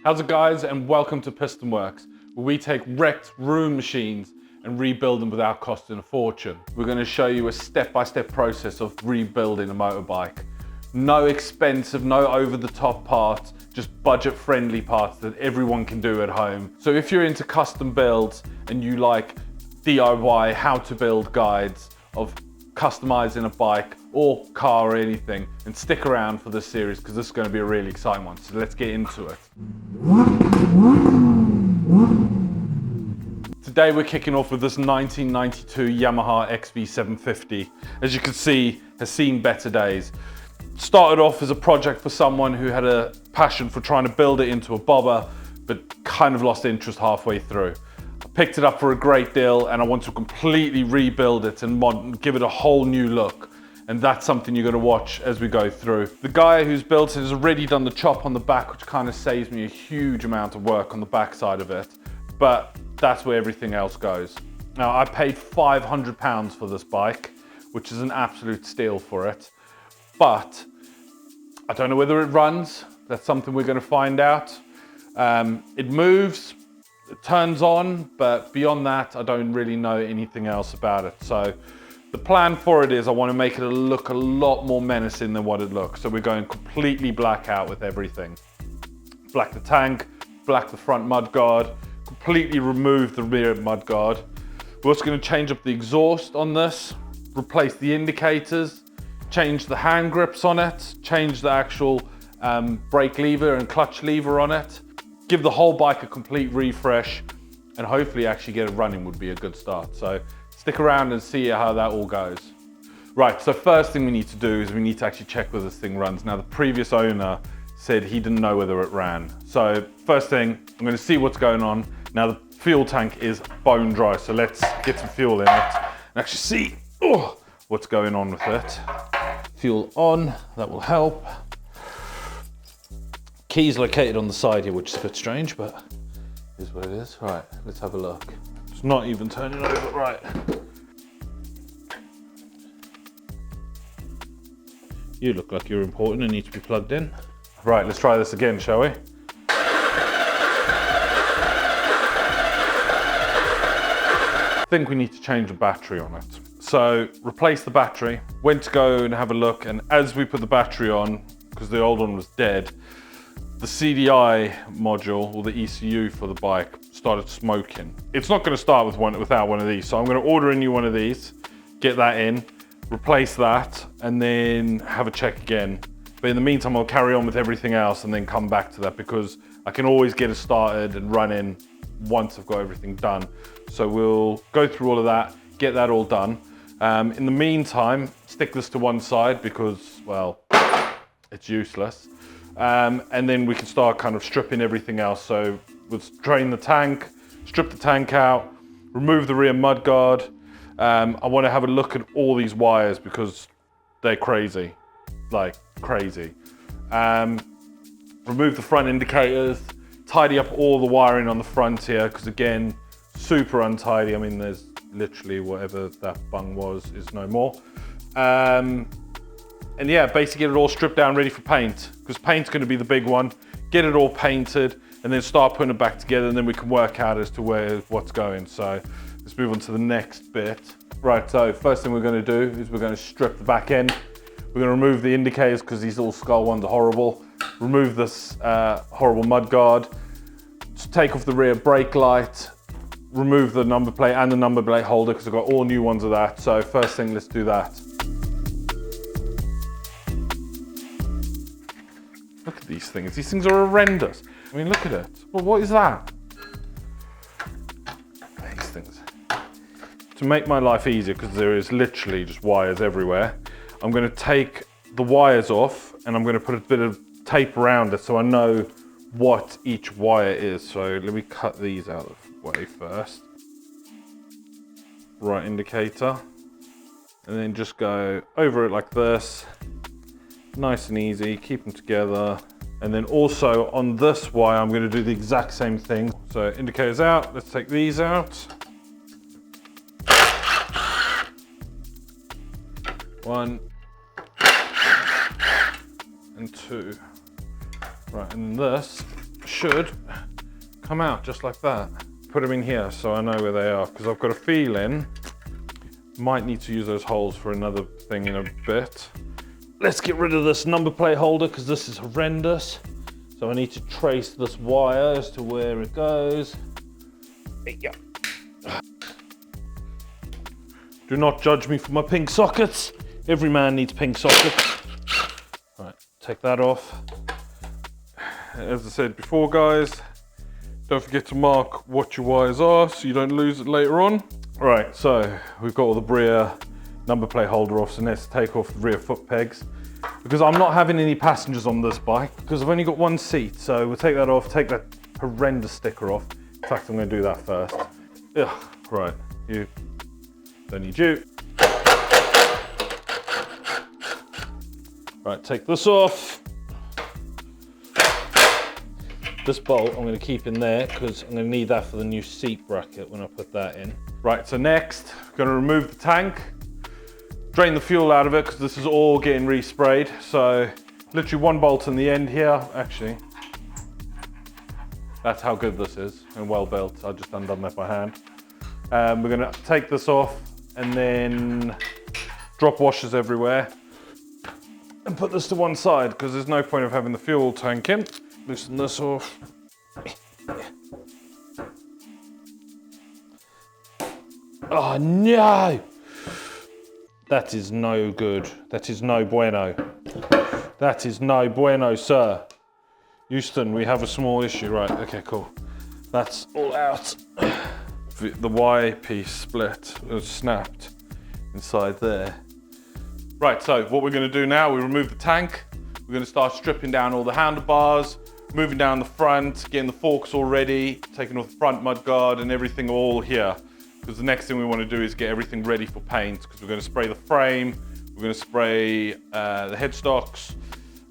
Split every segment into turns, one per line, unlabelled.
How's it guys, and welcome to Piston Works, where we take wrecked room machines and rebuild them without costing a fortune. We're going to show you a step-by-step process of rebuilding a motorbike. No expensive, no over-the-top parts, just budget-friendly parts that everyone can do at home. So if you're into custom builds and you like DIY how-to-build guides of customizing a bike or car or anything, and stick around for this series because this is going to be a really exciting one. So let's get into it. Today we're kicking off with this 1992 Yamaha XV750. As you can see, has seen better days. Started off as a project for someone who had a passion for trying to build it into a bobber, but kind of lost interest halfway through. I picked it up for a great deal and I want to completely rebuild it and give it a whole new look. And that's something you're going to watch as we go through. The guy who's built it has already done the chop on the back, which kind of saves me a huge amount of work on the back side of it. But that's where everything else goes. Now, I paid £500 for this bike, which is an absolute steal for it. But I don't know whether it runs. That's something we're going to find out. It moves, it turns on, but beyond that, I don't really know anything else about it. So the plan for it is I want to make it look a lot more menacing than what it looks. So we're going completely black out with everything. Black the tank, black the front mudguard, completely remove the rear mudguard. We're also going to change up the exhaust on this, replace the indicators, change the hand grips on it, change the actual brake lever and clutch lever on it, give the whole bike a complete refresh, and hopefully actually get it running would be a good start. So stick around and see how that all goes. Right, so first thing we need to do is we need to actually check whether this thing runs. Now, the previous owner said he didn't know whether it ran. So first thing, I'm going to see what's going on. Now, the fuel tank is bone dry, so let's get some fuel in it and actually see what's going on with it. Fuel on, that will help. Key's located on the side here, which is a bit strange, but is what it is. Right, let's have a look. It's not even turning over, right. You look like you're important and need to be plugged in. Right, let's try this again, shall we? I think we need to change the battery on it. So replace the battery, went to go and have a look, and as we put the battery on, because the old one was dead, the CDI module, or the ECU for the bike, started smoking. It's not going to start without one of these, so I'm going to order a new one of these, get that in, replace that, and then have a check again. But in the meantime, I'll carry on with everything else and then come back to that, because I can always get it started and running once I've got everything done. So we'll go through all of that, get that all done. In the meantime, stick this to one side because, well, it's useless. And then we can start kind of stripping everything else. So we'll drain the tank, strip the tank out, remove the rear mudguard. I want to have a look at all these wires because they're crazy, like crazy. Remove the front indicators, tidy up all the wiring on the front here because again, super untidy. I mean, there's literally whatever that bung was is no more. And yeah, basically get it all stripped down, ready for paint, because paint's going to be the big one. Get it all painted and then start putting it back together, and then we can work out as to what's going. So let's move on to the next bit. Right, so first thing we're going to do is we're going to strip the back end. We're going to remove the indicators because these little skull ones are horrible. Remove this horrible mudguard. Take off the rear brake light. Remove the number plate and the number plate holder because I've got all new ones of that. So first thing, let's do that. Look at these things. These things are horrendous. I mean, look at it. Well, what is that? These things. To make my life easier, because there is literally just wires everywhere, I'm going to take the wires off and I'm going to put a bit of tape around it so I know what each wire is. So let me cut these out of the way first. Right indicator. And then just go over it like this. Nice and easy, keep them together. And then also on this wire, I'm going to do the exact same thing. So indicators out, let's take these out. One and two. Right, and this should come out just like that. Put them in here so I know where they are, because I've got a feeling might need to use those holes for another thing in a bit. Let's get rid of this number plate holder because this is horrendous. So I need to trace this wire as to where it goes. Yeah. Do not judge me for my pink sockets. Every man needs pink sockets. All right, take that off. As I said before, guys, don't forget to mark what your wires are so you don't lose it later on. All right, so we've got all the rear number plate holder off, so let's take off the rear foot pegs. Because I'm not having any passengers on this bike because I've only got one seat. So we'll take that off, take that horrendous sticker off. In fact, I'm gonna do that first. Ugh, right, you, don't need you. Right, take this off. This bolt I'm gonna keep in there because I'm gonna need that for the new seat bracket when I put that in. Right, so next, I'm gonna remove the tank. Drain the fuel out of it because this is all getting resprayed. So literally one bolt in the end here. Actually, that's how good this is and well built. I just undone that by hand. We're gonna take this off and then drop washers everywhere and put this to one side because there's no point of having the fuel tank in. Loosen this off. Oh no! That is no good. That is no bueno. That is no bueno, sir. Houston, we have a small issue. Right, okay, cool. That's all out. The Y piece split, snapped inside there. Right, so what we're gonna do now, we remove the tank. We're gonna start stripping down all the handlebars, moving down the front, getting the forks all ready, taking off the front mudguard and everything all here. Because the next thing we want to do is get everything ready for paint because we're going to spray the frame, we're going to spray the headstocks,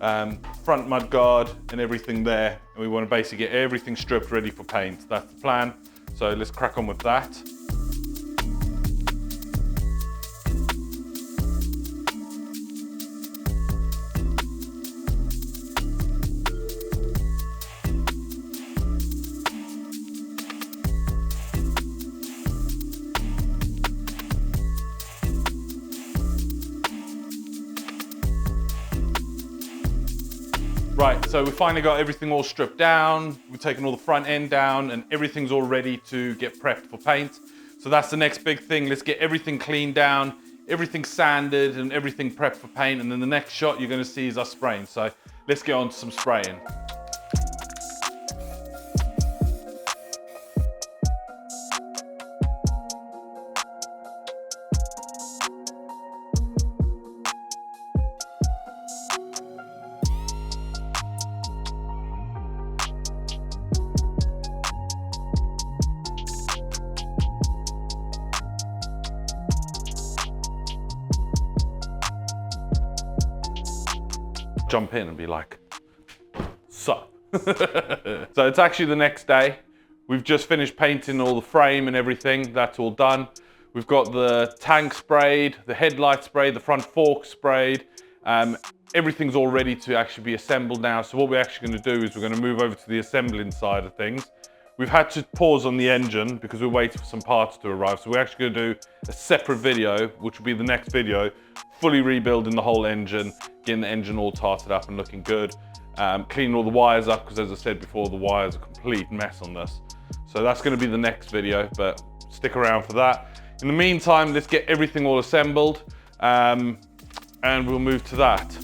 front mudguard and everything there. And we want to basically get everything stripped ready for paint. That's the plan. So let's crack on with that. Right, so we finally got everything all stripped down. We've taken all the front end down and everything's all ready to get prepped for paint. So that's the next big thing. Let's get everything cleaned down, everything sanded and everything prepped for paint. And then the next shot you're gonna see is us spraying. So let's get on to some spraying. Jump in and be like, sup. So it's actually the next day. We've just finished painting all the frame and everything. That's all done. We've got the tank sprayed, the headlight sprayed, the front fork sprayed. Everything's all ready to actually be assembled now. So what we're actually going to do is we're going to move over to the assembling side of things. We've had to pause on the engine because we're waiting for some parts to arrive. So we're actually going to do a separate video, which will be the next video, fully rebuilding the whole engine, getting the engine all tarted up and looking good, cleaning all the wires up, because as I said before, the wires are a complete mess on this. So that's going to be the next video, but stick around for that. In the meantime, let's get everything all assembled and we'll move to that.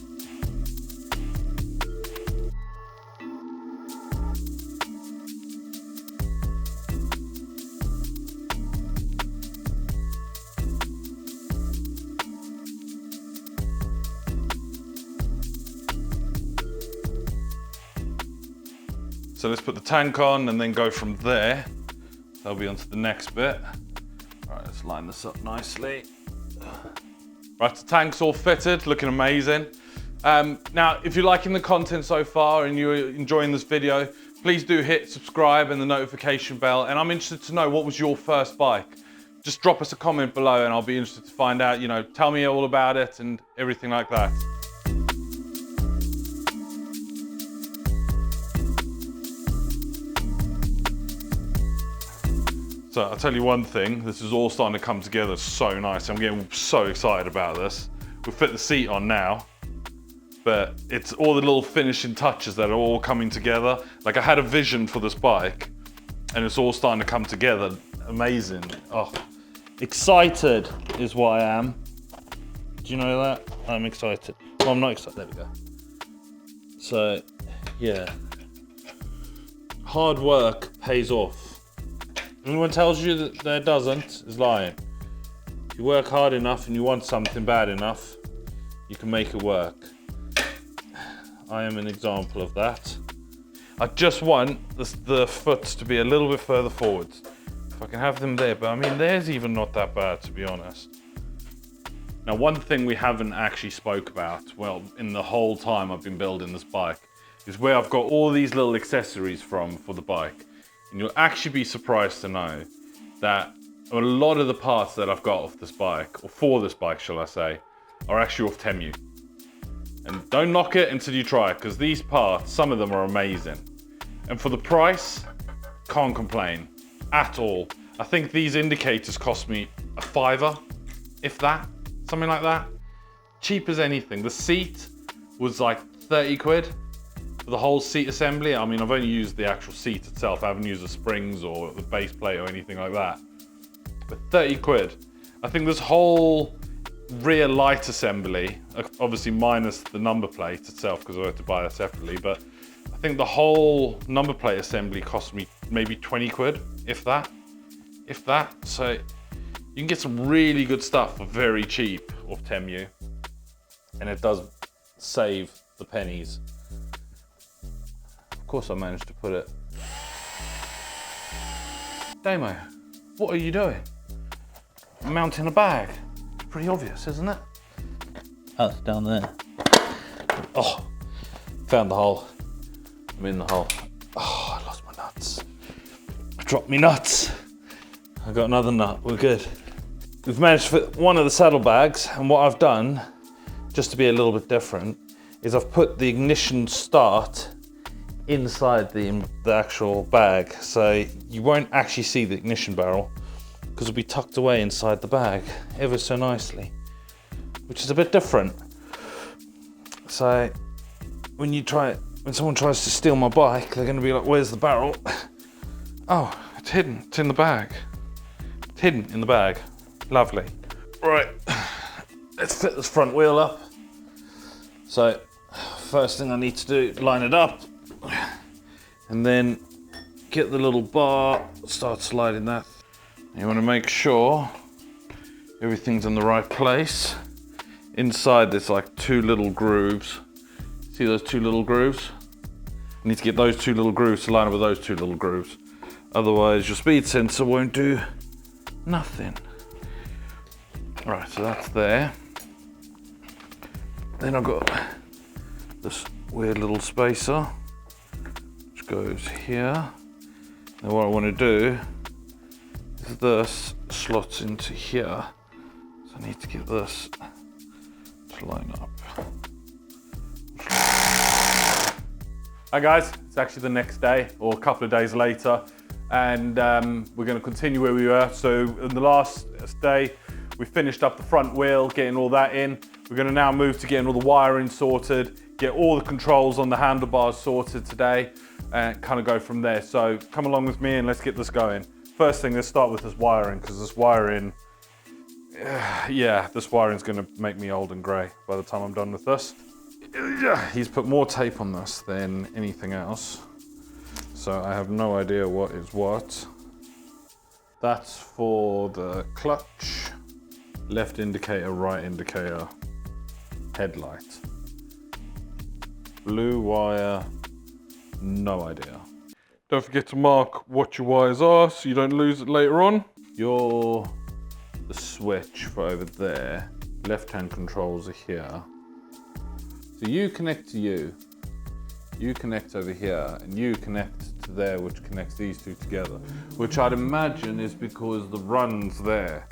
So let's put the tank on and then go from there. That'll be onto the next bit. All right, let's line this up nicely. Right, the tank's all fitted, looking amazing. Now, if you're liking the content so far and you're enjoying this video, please do hit subscribe and the notification bell. And I'm interested to know, what was your first bike? Just drop us a comment below and I'll be interested to find out, you know, tell me all about it and everything like that. So I'll tell you one thing, this is all starting to come together so nice. I'm getting so excited about this. We've fit the seat on now, but it's all the little finishing touches that are all coming together. Like I had a vision for this bike and it's all starting to come together. Amazing. Oh, excited is what I am. Do you know that? I'm excited. Well, I'm not excited, there we go. So, yeah. Hard work pays off. Anyone tells you that it doesn't is lying. If you work hard enough and you want something bad enough, you can make it work. I am an example of that. I just want the foots to be a little bit further forwards. If I can have them there, but I mean, theirs even not that bad, to be honest. Now, one thing we haven't actually spoke about, well, in the whole time I've been building this bike, is where I've got all these little accessories from for the bike. And you'll actually be surprised to know that a lot of the parts that I've got off this bike, or for this bike, shall I say, are actually off Temu. And don't knock it until you try it, because these parts, some of them are amazing. And for the price, can't complain at all. I think these indicators cost me a £5, if that, something like that. Cheap as anything. The seat was like 30 quid. For the whole seat assembly. I mean, I've only used the actual seat itself. I haven't used the springs or the base plate or anything like that. But 30 quid. I think this whole rear light assembly, obviously minus the number plate itself because I had to buy that separately, but I think the whole number plate assembly cost me maybe 20 quid, if that. So you can get some really good stuff for very cheap off Temu. And it does save the pennies. Of course I managed to put it. Damo, what are you doing? Mounting a bag. It's pretty obvious, isn't it? Oh, it's down there. Oh, found the hole. I'm in the hole. Oh, I lost my nuts. I dropped my nuts. I got another nut, we're good. We've managed to fit one of the saddlebags, and what I've done, just to be a little bit different, is I've put the ignition start inside the actual bag, so you won't actually see the ignition barrel because it'll be tucked away inside the bag ever so nicely, which is a bit different. So when someone tries to steal my bike, they're going to be like, where's the barrel? Oh, it's hidden, it's in the bag. It's hidden in the bag. Lovely. Right, let's fit this front wheel up. So first thing I need to do, line it up, and then get the little bar, start sliding that. You want to make sure everything's in the right place. Inside there's like two little grooves. See those two little grooves? You need to get those two little grooves to line up with those two little grooves. Otherwise your speed sensor won't do nothing. Right, so that's there. Then I've got this weird little spacer which goes here. And what I want to do is this slots into here. So I need to get this to line up. Hi guys, it's actually the next day or a couple of days later, and we're going to continue where we were. So in the last day we finished up the front wheel, getting all that in. We're going to now move to getting all the wiring sorted, get all the controls on the handlebars sorted today, and kind of go from there. So come along with me and let's get this going. First thing, let's start with this wiring, because this wiring, yeah, this wiring's going to make me old and grey by the time I'm done with this. He's put more tape on this than anything else, so I have no idea what is what. That's for the clutch, left indicator, right indicator, headlight. Blue wire, no idea. Don't forget to mark what your wires are so you don't lose it later on. The switch for over there, left-hand controls are here. So you connect to you connect over here, and you connect to there, which connects these two together, which I'd imagine is because the run's there.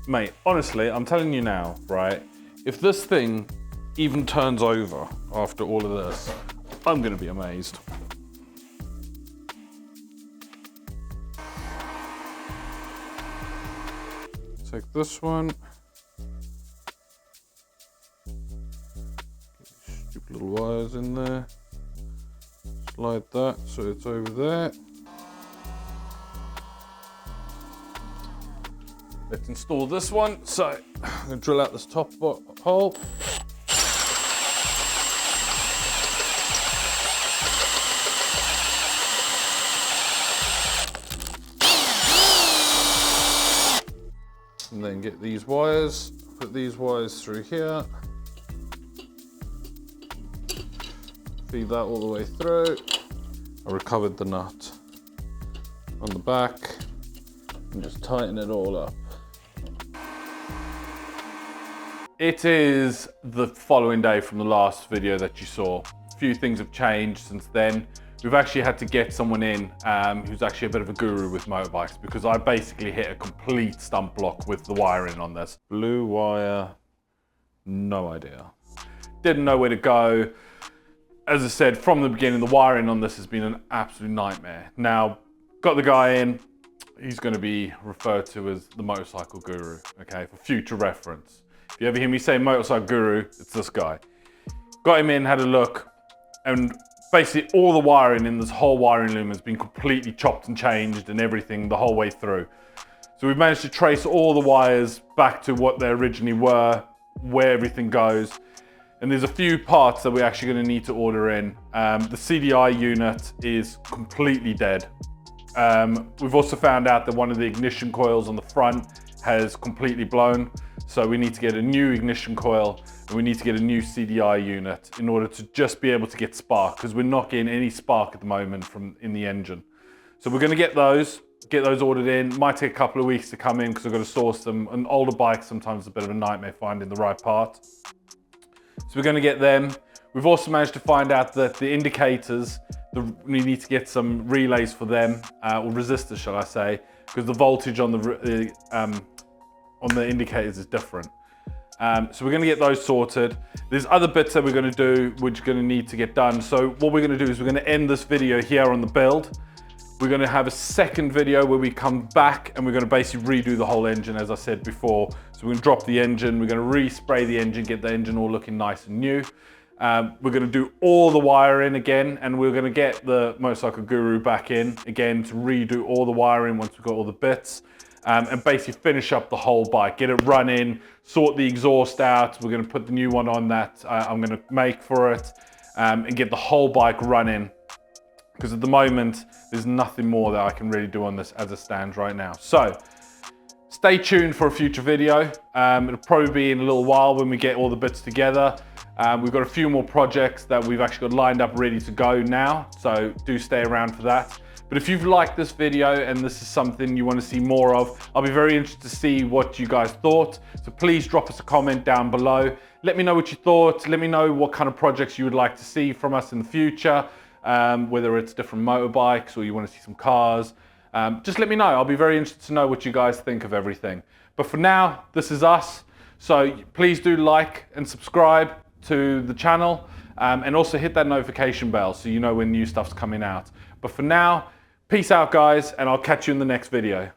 Mate, honestly, I'm telling you now, right? If this thing even turns over after all of this, I'm gonna be amazed. take this one. Stupid little wires in there. Slide that so it's over there. Let's install this one. So I'm going to drill out this top hole. And then get these wires, put these wires through here. Feed that all the way through. I recovered the nut on the back and just tighten it all up. It is the following day from the last video that you saw. A few things have changed since then. We've actually had to get someone in who's actually a bit of a guru with motorbikes, because I basically hit a complete stump block with the wiring on this. Blue wire, no idea. Didn't know where to go. As I said, from the beginning, the wiring on this has been an absolute nightmare. Now, got the guy in. He's going to be referred to as the motorcycle guru, okay, for future reference. If you ever hear me say motorcycle guru, it's this guy. Got him in, had a look, and basically all the wiring in this whole wiring loom has been completely chopped and changed and everything the whole way through. So we've managed to trace all the wires back to what they originally were, where everything goes. And there's a few parts that we're actually going to need to order in. The CDI unit is completely dead. We've also found out that one of the ignition coils on the front has completely blown. So we need to get a new ignition coil and we need to get a new CDI unit in order to just be able to get spark, because we're not getting any spark at the moment from in the engine. So we're going to get those ordered in. Might take a couple of weeks to come in because I've got to source them. An older bike sometimes is a bit of a nightmare finding the right part. So we're going to get them. We've also managed to find out that the indicators, we need to get some relays for them, or resistors, shall I say, because the voltage on the indicators is different. So we're going to get those sorted. There's other bits that we're going to do which are going to need to get done. So what we're going to do is we're going to end this video here on the build. We're going to have a second video where we come back and we're going to basically redo the whole engine, as I said before. So we're going to drop the engine, we're going to respray the engine, get the engine all looking nice and new. We're going to do all the wiring again, and we're going to get the motorcycle guru back in again to redo all the wiring once we've got all the bits. And basically finish up the whole bike, get it running, sort the exhaust out. We're going to put the new one on that I'm going to make for it, and get the whole bike running. Because at the moment, there's nothing more that I can really do on this as it stands right now. So stay tuned for a future video. It'll probably be in a little while when we get all the bits together. We've got a few more projects that we've actually got lined up ready to go now. So do stay around for that. But if you've liked this video and this is something you want to see more of, I'll be very interested to see what you guys thought. So please drop us a comment down below. Let me know what you thought. Let me know what kind of projects you would like to see from us in the future, whether it's different motorbikes or you want to see some cars. Just let me know. I'll be very interested to know what you guys think of everything. But for now, this is us. So please do like and subscribe to the channel, and also hit that notification bell so you know when new stuff's coming out. But for now, peace out guys, and I'll catch you in the next video.